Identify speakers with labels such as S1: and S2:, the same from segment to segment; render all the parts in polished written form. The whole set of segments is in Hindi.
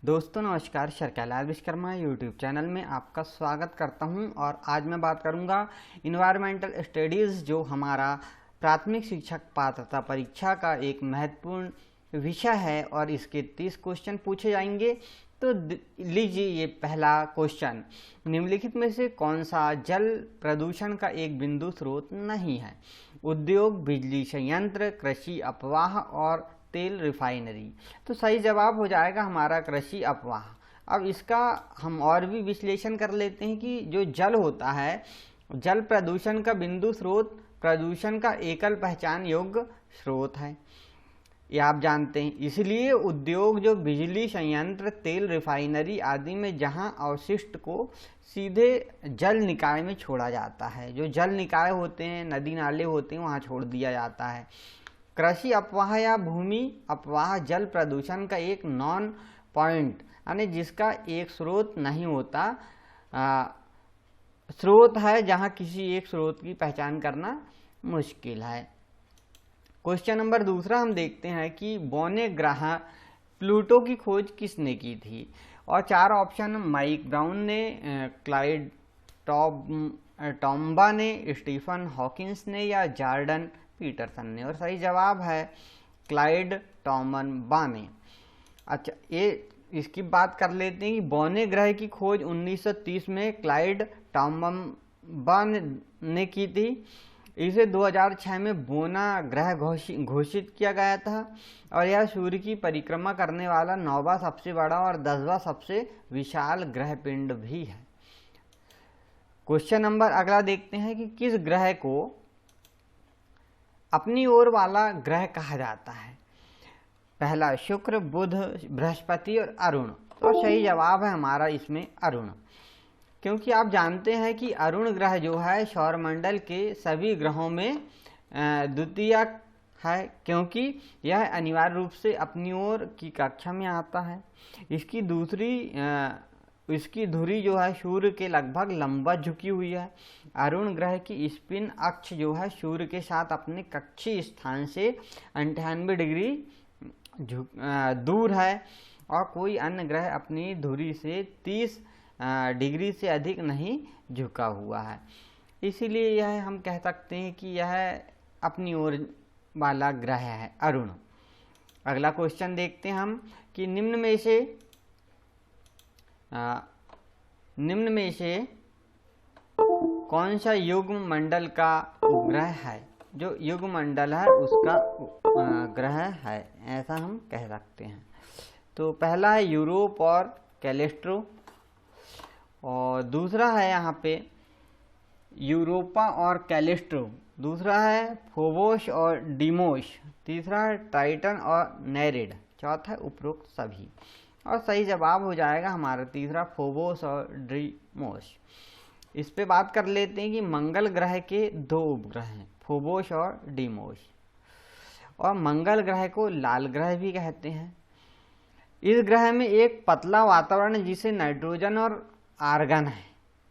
S1: दोस्तों नमस्कार, शर्कैलाल विश्वकर्मा यूट्यूब चैनल में आपका स्वागत करता हूं। और आज मैं बात करूंगा इन्वायरमेंटल स्टडीज़, जो हमारा प्राथमिक शिक्षक पात्रता परीक्षा का एक महत्वपूर्ण विषय है और इसके 30 क्वेश्चन पूछे जाएंगे। तो लीजिए ये पहला क्वेश्चन, निम्नलिखित में से कौन सा जल प्रदूषण का एक बिंदु स्रोत नहीं है? उद्योग, बिजली संयंत्र, कृषि अपवाह और तेल रिफाइनरी। तो सही जवाब हो जाएगा हमारा कृषि अपवाह। अब इसका हम और भी विश्लेषण कर लेते हैं कि जो जल होता है, जल प्रदूषण का बिंदु स्रोत प्रदूषण का एकल पहचान योग्य स्रोत है, ये आप जानते हैं। इसलिए उद्योग, जो बिजली संयंत्र, तेल रिफाइनरी आदि में जहां अवशिष्ट को सीधे जल निकाय में छोड़ा जाता है, जो जल निकाय होते हैं, नदी नाले होते हैं, वहां छोड़ दिया जाता है। कृषि अपवाह या भूमि अपवाह जल प्रदूषण का एक नॉन पॉइंट, यानी जिसका एक स्रोत नहीं होता, स्रोत है जहां किसी एक स्रोत की पहचान करना मुश्किल है। क्वेश्चन नंबर दूसरा हम देखते हैं कि बौने ग्रह प्लूटो की खोज किसने की थी? और 4 ऑप्शन, माइक ब्राउन ने, क्लाइड टॉम्बा ने, स्टीफन हॉकिंस ने या जॉर्डन पीटरसन ने। और सही जवाब है क्लाइड टॉम्बा ने। अच्छा, ये इसकी बात कर लेते हैं कि बौने ग्रह की खोज 1930 में क्लाइड टॉम्बा ने की थी। इसे 2006 में बोना ग्रह घोषित किया गया था और यह सूर्य की परिक्रमा करने वाला 9वां सबसे बड़ा और 10वां सबसे विशाल ग्रह पिंड भी है। क्वेश्चन नंबर अगला देखते हैं कि किस ग्रह को अपनी ओर वाला ग्रह कहा जाता है? पहला शुक्र, बुध, बृहस्पति और अरुण। तो सही जवाब है हमारा इसमें अरुण, क्योंकि आप जानते हैं कि अरुण ग्रह जो है सौरमंडल के सभी ग्रहों में द्वितीय है, क्योंकि यह अनिवार्य रूप से अपनी ओर की कक्षा में आता है। इसकी धुरी जो है सूर्य के लगभग लंबा झुकी हुई है। अरुण ग्रह की स्पिन अक्ष जो है सूर्य के साथ अपने कक्षीय स्थान से 98 डिग्री दूर है और कोई अन्य ग्रह अपनी धुरी से 30 डिग्री से अधिक नहीं झुका हुआ है। इसीलिए यह हम कह सकते हैं कि यह अपनी ओर वाला ग्रह है अरुण। अगला क्वेश्चन देखते हैं हम कि निम्न में से कौन सा युग्म मंडल का उपग्रह है? जो युग्म मंडल है उसका ग्रह है, ऐसा हम कह सकते हैं। तो पहला है यूरोप और कैलेस्ट्रो, और दूसरा है यहाँ पे यूरोपा और कैलेस्ट्रो, दूसरा है फोबोस और डीमोस, तीसरा है टाइटन और नेरिड, चौथा है उपरोक्त सभी। और सही जवाब हो जाएगा हमारा तीसरा, फोबोस और डीमोस। इस पे बात कर लेते हैं कि मंगल ग्रह के 2 उपग्रह हैं, फोबोस और डीमोस। और मंगल ग्रह को लाल ग्रह भी कहते हैं। इस ग्रह में एक पतला वातावरण जिसे नाइट्रोजन और आर्गन है,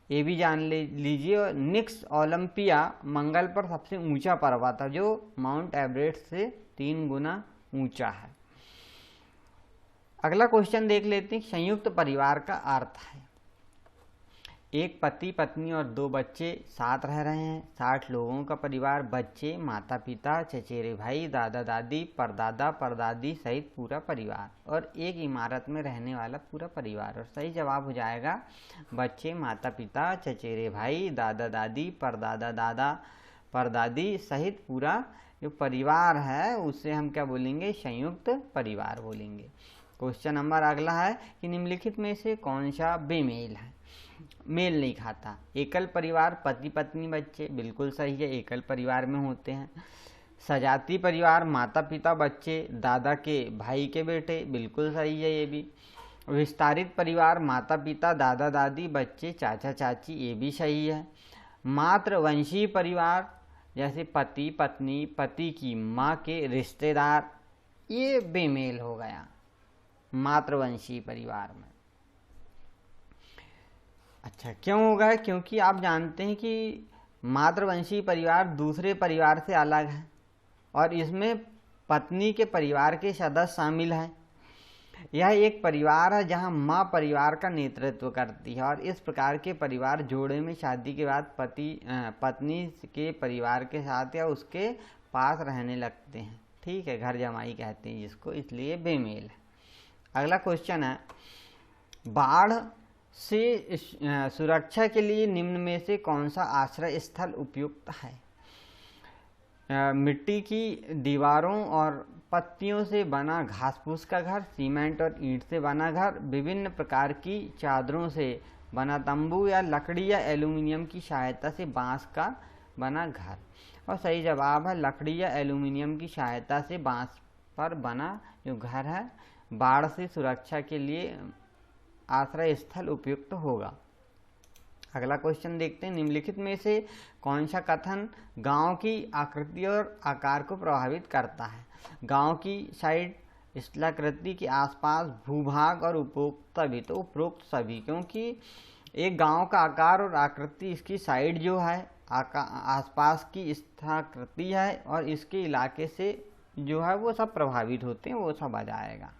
S1: ये भी जान लीजिए। और निक्स ओलंपिया मंगल पर सबसे ऊंचा पर्वत है, जो माउंट एवरेस्ट से 3 गुना ऊंचा है। अगला क्वेश्चन देख लेते हैं, संयुक्त परिवार का अर्थ है। एक पति पत्नी और 2 बच्चे साथ रह रहे हैं। 60 लोगों का परिवार, बच्चे, माता पिता, चचेरे भाई, दादा दादी, परदादा परदादी सहित पूरा परिवार, और एक इमारत में रहने वाला पूरा परिवार। और सही जवाब हो जाएगा बच्चे, माता पिता, चचेरे भाई, दादा दादी, परदादा दादा परदादी सहित पूरा जो परिवार है उसे हम क्या बोलेंगे? संयुक्त परिवार बोलेंगे। क्वेश्चन नंबर अगला है कि निम्नलिखित में से कौन सा बेमेल है, मेल नहीं खाता? एकल परिवार, पति पत्नी बच्चे, बिल्कुल सही है, एकल परिवार में होते हैं। सजाती परिवार, माता पिता बच्चे, दादा के भाई के बेटे, बिल्कुल सही है ये भी। विस्तारित परिवार, माता पिता, दादा दादी, बच्चे, चाचा चाची, ये भी सही है। मातृवंशीय परिवार, जैसे पति पत्नी, पति की माँ के रिश्तेदार, ये बेमेल हो गया मातृवंशीय परिवार में। अच्छा, क्यों होगा? क्योंकि आप जानते हैं कि मातृवंशीय परिवार दूसरे परिवार से अलग है और इसमें पत्नी के परिवार के सदस्य शामिल हैं। यह एक परिवार है जहां माँ परिवार का नेतृत्व करती है और इस प्रकार के परिवार जोड़े में शादी के बाद पत्नी के परिवार के साथ या उसके पास रहने लगते हैं। ठीक है, घर जमाई कहते हैं जिसको, इसलिए बेमेल है। अगला क्वेश्चन है, बाढ़ से सुरक्षा के लिए निम्न में से कौन सा आश्रय स्थल उपयुक्त है? मिट्टी की दीवारों और पत्तियों से बना घास फूस का घर, सीमेंट और ईंट से बना घर, विभिन्न प्रकार की चादरों से बना तंबू, या लकड़ी या एल्यूमिनियम की सहायता से बांस का बना घर। और सही जवाब है लकड़ी या एल्यूमिनियम की सहायता से बांस पर बना जो घर है बाढ़ से सुरक्षा के लिए आश्रय स्थल उपयुक्त होगा। अगला क्वेश्चन देखते हैं, निम्नलिखित में से कौन सा कथन गांव की आकृति और आकार को प्रभावित करता है? गांव की साइड स्थलाकृति के आसपास भूभाग और उपरोक्त सभी, तो उपरोक्त सभी, क्योंकि एक गांव का आकार और आकृति इसकी साइड जो है आसपास की स्थलाकृति है और इसके इलाके से जो है वो सब प्रभावित होते हैं, वो सब आ जाएगा।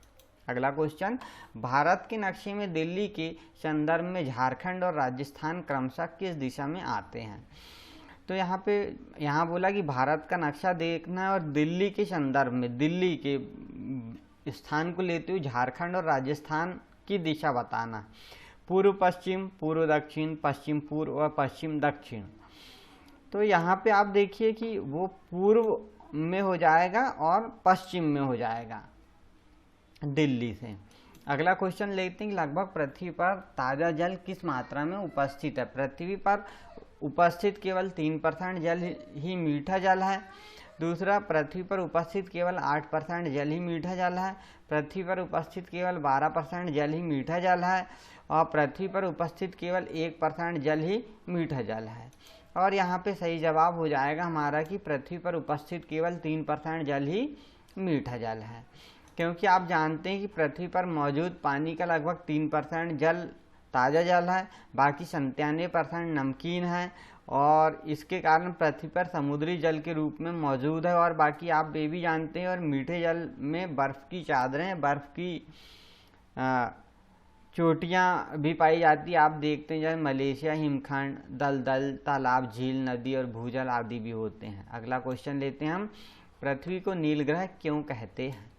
S1: अगला क्वेश्चन, भारत के नक्शे में दिल्ली के संदर्भ में झारखंड और राजस्थान क्रमशः किस दिशा में आते हैं? तो यहाँ बोला कि भारत का नक्शा देखना है और दिल्ली के संदर्भ में दिल्ली के स्थान को लेते हुए झारखंड और राजस्थान की दिशा बताना। पूर्व पश्चिम, पूर्व दक्षिण, पश्चिम पूर्व और पश्चिम दक्षिण। तो यहाँ पे आप देखिए कि वो पूर्व में हो जाएगा और पश्चिम में हो जाएगा दिल्ली से। अगला क्वेश्चन लेते हैं, लगभग पृथ्वी पर ताज़ा जल किस मात्रा में उपस्थित है? पृथ्वी पर उपस्थित केवल 3% जल ही मीठा जल है। दूसरा, पृथ्वी पर उपस्थित केवल 8% जल ही मीठा जल है। पृथ्वी पर उपस्थित केवल 12% जल ही मीठा जल है और पृथ्वी पर उपस्थित केवल 1% जल ही मीठा जल है। और यहाँ पे सही जवाब हो जाएगा हमारा कि पृथ्वी पर उपस्थित केवल 3% जल ही मीठा जल है, क्योंकि आप जानते हैं कि पृथ्वी पर मौजूद पानी का लगभग 3% जल ताज़ा जल है, बाकी 97% नमकीन है और इसके कारण पृथ्वी पर समुद्री जल के रूप में मौजूद है। और बाकी आप ये भी जानते हैं, और मीठे जल में बर्फ़ की चादरें, बर्फ़ की चोटियाँ भी पाई जाती है। आप देखते हैं जैसे मलेशिया हिमखंड, दलदल, तालाब, झील, नदी और भूजल आदि भी होते हैं। अगला क्वेश्चन लेते हैं हम, पृथ्वी को नील ग्रह क्यों कहते हैं?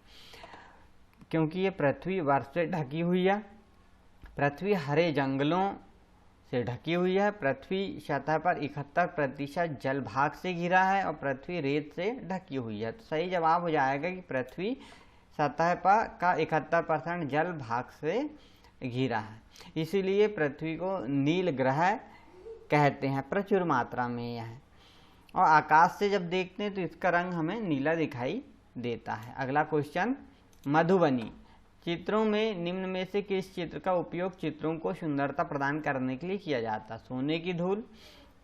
S1: क्योंकि ये पृथ्वी बर्फ से ढकी हुई है, पृथ्वी हरे जंगलों से ढकी हुई है, पृथ्वी सतह पर 71% जल भाग से घिरा है और पृथ्वी रेत से ढकी हुई है। तो सही जवाब हो जाएगा कि पृथ्वी सतह पर का 71% जल भाग से घिरा है, इसीलिए पृथ्वी को नील ग्रह कहते हैं, प्रचुर मात्रा में यह है। और आकाश से जब देखते हैं तो इसका रंग हमें नीला दिखाई देता है। अगला क्वेश्चन, मधुबनी चित्रों में निम्न में से किस चित्र का उपयोग चित्रों को सुंदरता प्रदान करने के लिए किया जाता है? सोने की धूल,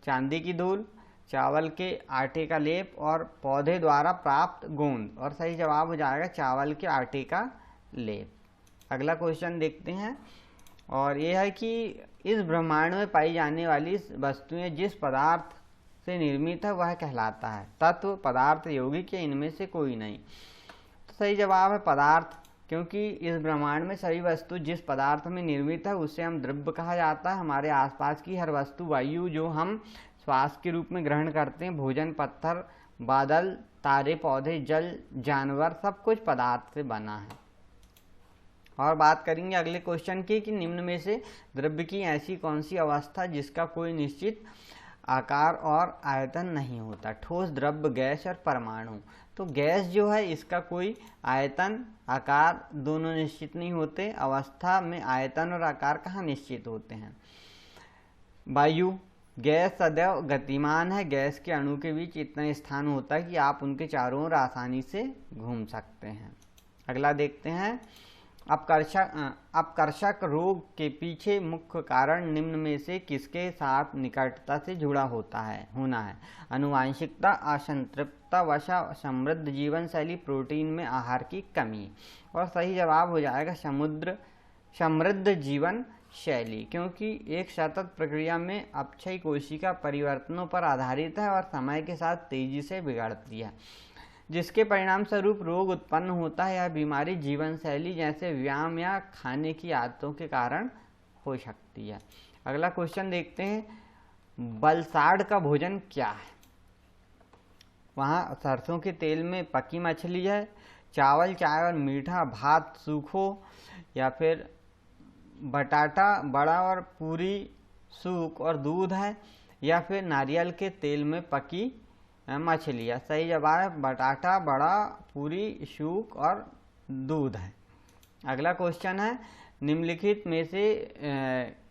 S1: चांदी की धूल, चावल के आटे का लेप और पौधे द्वारा प्राप्त गोंद। और सही जवाब हो जाएगा चावल के आटे का लेप। अगला क्वेश्चन देखते हैं, और यह है कि इस ब्रह्मांड में पाई जाने वाली वस्तुएं जिस पदार्थ से निर्मित है वह कहलाता है? तत्व, पदार्थ, यौगिक या इनमें से कोई नहीं? तो सही जवाब है पदार्थ, क्योंकि इस ब्रह्मांड में सभी वस्तु जिस पदार्थ में निर्मित है उसे हम द्रव्य कहा जाता है। हमारे आसपास की हर वस्तु, वायु जो हम श्वास के रूप में ग्रहण करते हैं, भोजन, पत्थर, बादल, तारे, पौधे, जल, जानवर, सब कुछ पदार्थ से बना है। और बात करेंगे अगले क्वेश्चन की कि निम्न में से द्रव्य की ऐसी कौन सी अवस्था जिसका कोई निश्चित आकार और आयतन नहीं होता? ठोस, द्रव्य, गैस और परमाणु। तो गैस जो है इसका कोई आयतन, आकार दोनों निश्चित नहीं होते। अवस्था में आयतन और आकार कहाँ निश्चित होते हैं? वायु, गैस सदैव गतिमान है, गैस के अणु के बीच इतना स्थान होता है कि आप उनके चारों ओर आसानी से घूम सकते हैं। अगला देखते हैं, अपकर्षक रोग के पीछे मुख्य कारण निम्न में से किसके साथ निकटता से जुड़ा होना है? आनुवांशिकता, असंतृप्तता, वसा, समृद्ध जीवन शैली, प्रोटीन में आहार की कमी। और सही जवाब हो जाएगा समृद्ध जीवन शैली, क्योंकि एक सतत प्रक्रिया में अपक्षयी कोशिका परिवर्तनों पर आधारित है और समय के साथ तेजी से बिगड़ती है। जिसके परिणाम स्वरूप रोग उत्पन्न होता है। यह बीमारी जीवन शैली जैसे व्यायाम या खाने की आदतों के कारण हो सकती है। अगला क्वेश्चन देखते हैं, वलसाड का भोजन क्या है? वहाँ सरसों के तेल में पकी मछली है, चावल, चाय और मीठा भात सूखो, या फिर बटाटा बड़ा और पूरी सूख और दूध है, या फिर नारियल के तेल में पकी मछली है। सही जवाब है बटाटा बड़ा पूरी सूख और दूध है। अगला क्वेश्चन है, निम्नलिखित में से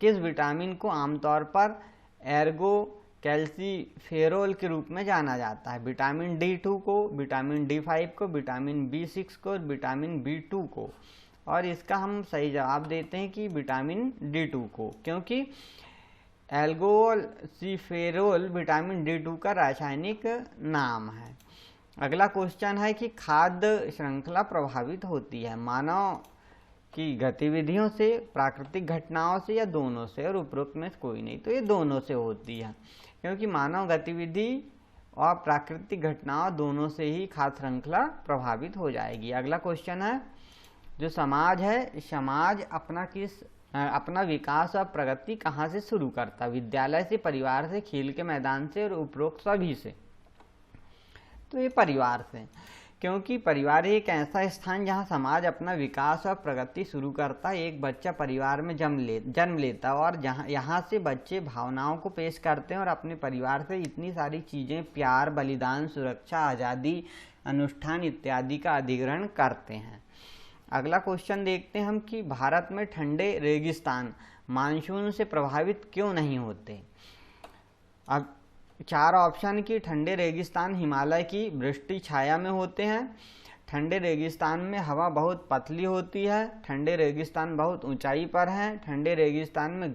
S1: किस विटामिन को आमतौर पर एर्गो कैल्सीफेरोल के रूप में जाना जाता है? विटामिन D2 को, विटामिन D5 को, विटामिन B6 को, विटामिन B2 को। और इसका हम सही जवाब देते हैं कि विटामिन D2 को, क्योंकि एल्गोसिफेरोल विटामिन D2 का रासायनिक नाम है। अगला क्वेश्चन है कि खाद्य श्रृंखला प्रभावित होती है मानव की गतिविधियों से, प्राकृतिक घटनाओं से, या दोनों से? और उपरोक्त में कोई नहीं, तो ये दोनों से होती है, क्योंकि मानव गतिविधि और प्राकृतिक घटनाओं दोनों से ही खाद्य श्रृंखला प्रभावित हो जाएगी। अगला क्वेश्चन है, जो समाज है, समाज अपना विकास और प्रगति कहाँ से शुरू करता है? विद्यालय से, परिवार से, खेल के मैदान से, और उपरोक्त सभी से? तो ये परिवार से, क्योंकि परिवार एक ऐसा स्थान जहाँ समाज अपना विकास और प्रगति शुरू करता है। एक बच्चा परिवार में जन्म लेता है और यहाँ से बच्चे भावनाओं को पेश करते हैं और अपने परिवार से इतनी सारी चीज़ें, प्यार, बलिदान, सुरक्षा, आज़ादी, अनुष्ठान इत्यादि का अधिग्रहण करते हैं। अगला क्वेश्चन देखते हैं हम कि भारत में ठंडे रेगिस्तान मानसून से प्रभावित क्यों नहीं होते? अब 4 ऑप्शन की ठंडे रेगिस्तान हिमालय की वृष्टि छाया में होते हैं, ठंडे रेगिस्तान में हवा बहुत पतली होती है, ठंडे रेगिस्तान बहुत ऊंचाई पर है, ठंडे रेगिस्तान में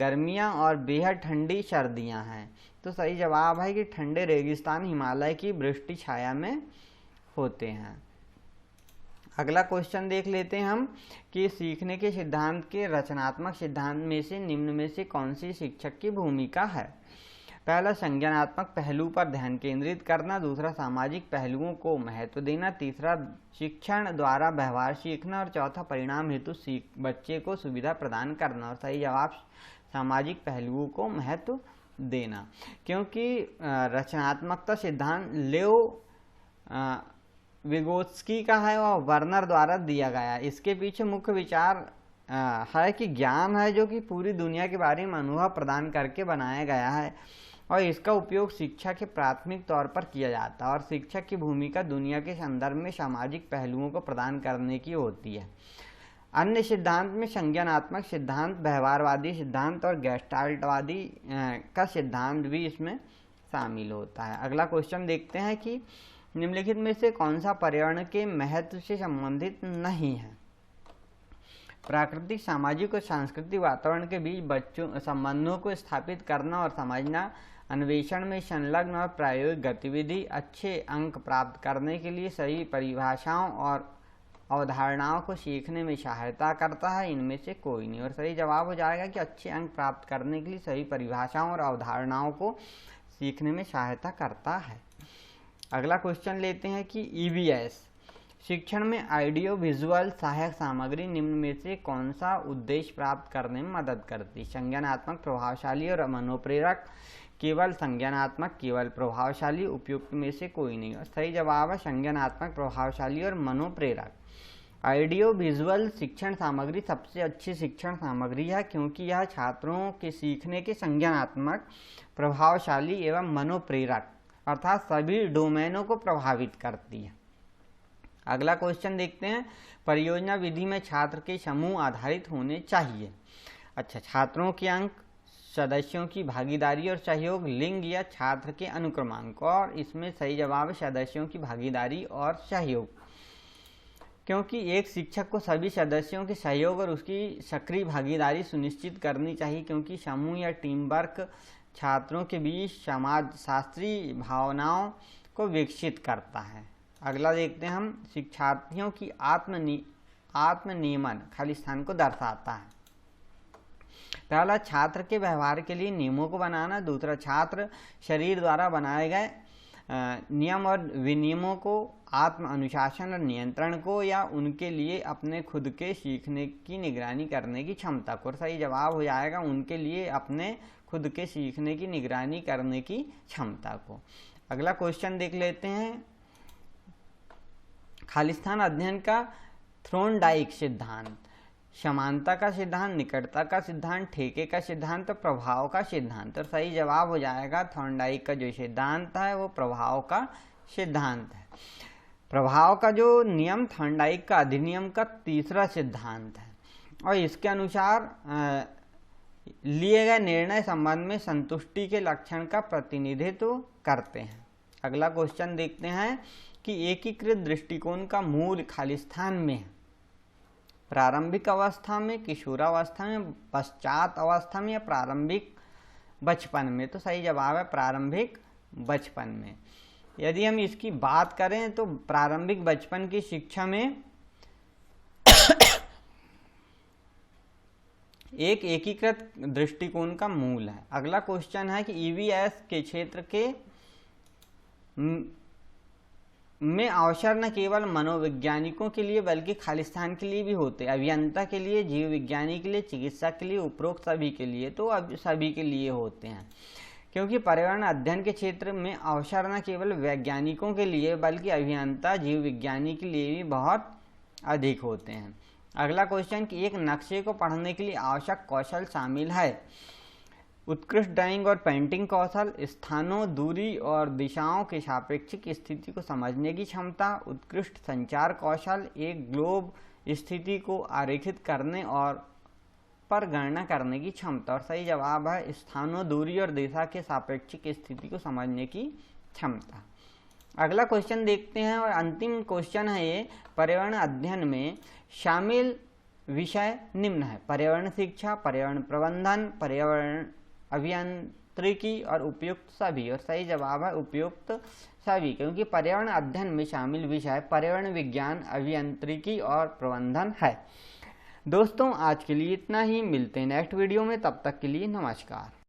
S1: गर्मियां और बेहद ठंडी सर्दियां हैं। तो सही जवाब है कि ठंडे रेगिस्तान हिमालय की वृष्टि छाया में होते हैं। अगला क्वेश्चन देख लेते हैं हम कि सीखने के सिद्धांत के रचनात्मक सिद्धांत में से निम्न में से कौन सी शिक्षक की भूमिका है? पहला, संज्ञानात्मक पहलू पर ध्यान केंद्रित करना, दूसरा, सामाजिक पहलुओं को महत्व देना, तीसरा, शिक्षण द्वारा व्यवहार सीखना, और चौथा, परिणाम हेतु बच्चे को सुविधा प्रदान करना। और सही जवाब सामाजिक पहलुओं को महत्व देना, क्योंकि रचनात्मकता सिद्धांत लेओ विगोत्स्की का है और वर्नर द्वारा दिया गया। इसके पीछे मुख्य विचार है कि ज्ञान है जो कि पूरी दुनिया के बारे में अनुभव प्रदान करके बनाया गया है, और इसका उपयोग शिक्षा के प्राथमिक तौर पर किया जाता है, और शिक्षक की भूमिका दुनिया के संदर्भ में सामाजिक पहलुओं को प्रदान करने की होती है। अन्य सिद्धांत में संज्ञानात्मक सिद्धांत, व्यवहारवादी सिद्धांत और गेस्टाल्टवादी का सिद्धांत भी इसमें शामिल होता है। अगला क्वेश्चन देखते हैं कि निम्नलिखित में से कौन सा पर्यावरण के महत्व से संबंधित नहीं है? प्राकृतिक, सामाजिक और सांस्कृतिक वातावरण के बीच बच्चों संबंधों को स्थापित करना और समझना, अन्वेषण में संलग्न और प्रायोगिक गतिविधि, अच्छे अंक प्राप्त करने के लिए सही परिभाषाओं और अवधारणाओं को सीखने में सहायता करता है। इनमें से कोई नहीं। और सही जवाब हो जाएगा कि अच्छे अंक प्राप्त करने के लिए सही परिभाषाओं और अवधारणाओं को सीखने में सहायता करता है। अगला क्वेश्चन लेते हैं कि EVS शिक्षण में ऑडियो विजुअल सहायक सामग्री निम्न में से कौन सा उद्देश्य प्राप्त करने में मदद करती है? संज्ञानात्मक, प्रभावशाली और मनोप्रेरक, केवल संज्ञानात्मक, केवल प्रभावशाली, उपयुक्त में से कोई नहीं। और सही जवाब है संज्ञानात्मक, प्रभावशाली और मनोप्रेरक। ऑडियो विजुअल शिक्षण सामग्री सबसे अच्छी शिक्षण सामग्री है, क्योंकि यह छात्रों के सीखने के संज्ञानात्मक, प्रभावशाली एवं मनोप्रेरक अर्थात सभी डोमेनों को प्रभावित करती है। अगला क्वेश्चन देखते हैं, परियोजना विधि में छात्र के समूह आधारित होने चाहिए। अच्छा, छात्रों के अंक, सदस्यों की भागीदारी और सहयोग, लिंग या छात्र के अनुक्रमांक। और इसमें सही जवाब है सदस्यों की भागीदारी और सहयोग, क्योंकि एक शिक्षक को सभी सदस्यों के सहयोग और उसकी सक्रिय भागीदारी सुनिश्चित करनी चाहिए, क्योंकि समूह या टीम वर्क छात्रों के बीच समाजशास्त्री भावनाओं को विकसित करता है। अगला देखते हैं हम, शिक्षार्थियों की आत्मनियमन खाली स्थान को दर्शाता है। पहला, छात्र के व्यवहार के लिए नियमों को बनाना, दूसरा, छात्र शरीर द्वारा बनाए गए नियम और विनियमों को, आत्म अनुशासन और नियंत्रण को, या उनके लिए अपने खुद के सीखने की निगरानी करने की क्षमता को। सही जवाब हो जाएगा उनके लिए अपने खुद के सीखने की निगरानी करने की क्षमता को। अगला क्वेश्चन देख लेते हैं। खालिस्तान अध्ययन का थ्रोनडाइक सिद्धांत, समानता का सिद्धांत, निकटता का सिद्धांत, ठेके का सिद्धांत, प्रभाव का सिद्धांत। और सही जवाब हो जाएगा थॉर्नडाइक का जो सिद्धांत है वो प्रभाव का सिद्धांत है। प्रभाव का जो नियम थॉर्नडाइक का अधिनियम का तीसरा सिद्धांत है और इसके अनुसार लिए गए निर्णय संबंध में संतुष्टि के लक्षण का प्रतिनिधित्व करते हैं। अगला क्वेश्चन देखते हैं कि एकीकृत दृष्टिकोण का मूल खालिस्तान में है। प्रारंभिक अवस्था में, किशोरावस्था में, पश्चात अवस्था में या प्रारंभिक बचपन में। तो सही जवाब है प्रारंभिक बचपन में। यदि हम इसकी बात करें तो प्रारंभिक बचपन की शिक्षा में एक एकीकृत दृष्टिकोण का मूल है। अगला क्वेश्चन है कि ईवीएस के क्षेत्र के में अवसर न केवल मनोवैज्ञानिकों के लिए बल्कि खालिस्तान के लिए भी होते हैं। अभियंता के लिए, जीव विज्ञानी के लिए, चिकित्सा के लिए, उपरोक्त सभी के लिए। तो अब सभी के लिए होते हैं, क्योंकि पर्यावरण अध्ययन के क्षेत्र में अवसर न केवल वैज्ञानिकों के लिए बल्कि अभियंता, जीव विज्ञानी के लिए भी बहुत अधिक होते हैं। अगला क्वेश्चन कि एक नक्शे को पढ़ने के लिए आवश्यक कौशल शामिल है। उत्कृष्ट ड्राइंग और पेंटिंग कौशल, स्थानों, दूरी और दिशाओं के सापेक्षिक स्थिति को समझने की क्षमता, उत्कृष्ट संचार कौशल, एक ग्लोब स्थिति को आरेखित करने और पर गणना करने की क्षमता। और सही जवाब है स्थानों, दूरी और दिशा के सापेक्षिक स्थिति को समझने की क्षमता। अगला क्वेश्चन देखते हैं और अंतिम क्वेश्चन है ये। पर्यावरण अध्ययन में शामिल विषय निम्न है: पर्यावरण शिक्षा, पर्यावरण प्रबंधन, पर्यावरण अभियांत्रिकी और उपयुक्त सभी। और सही जवाब है उपयुक्त सभी, क्योंकि पर्यावरण अध्ययन में शामिल विषय पर्यावरण विज्ञान, अभियांत्रिकी और प्रबंधन है। दोस्तों आज के लिए इतना ही, मिलते हैं नेक्स्ट वीडियो में, तब तक के लिए नमस्कार।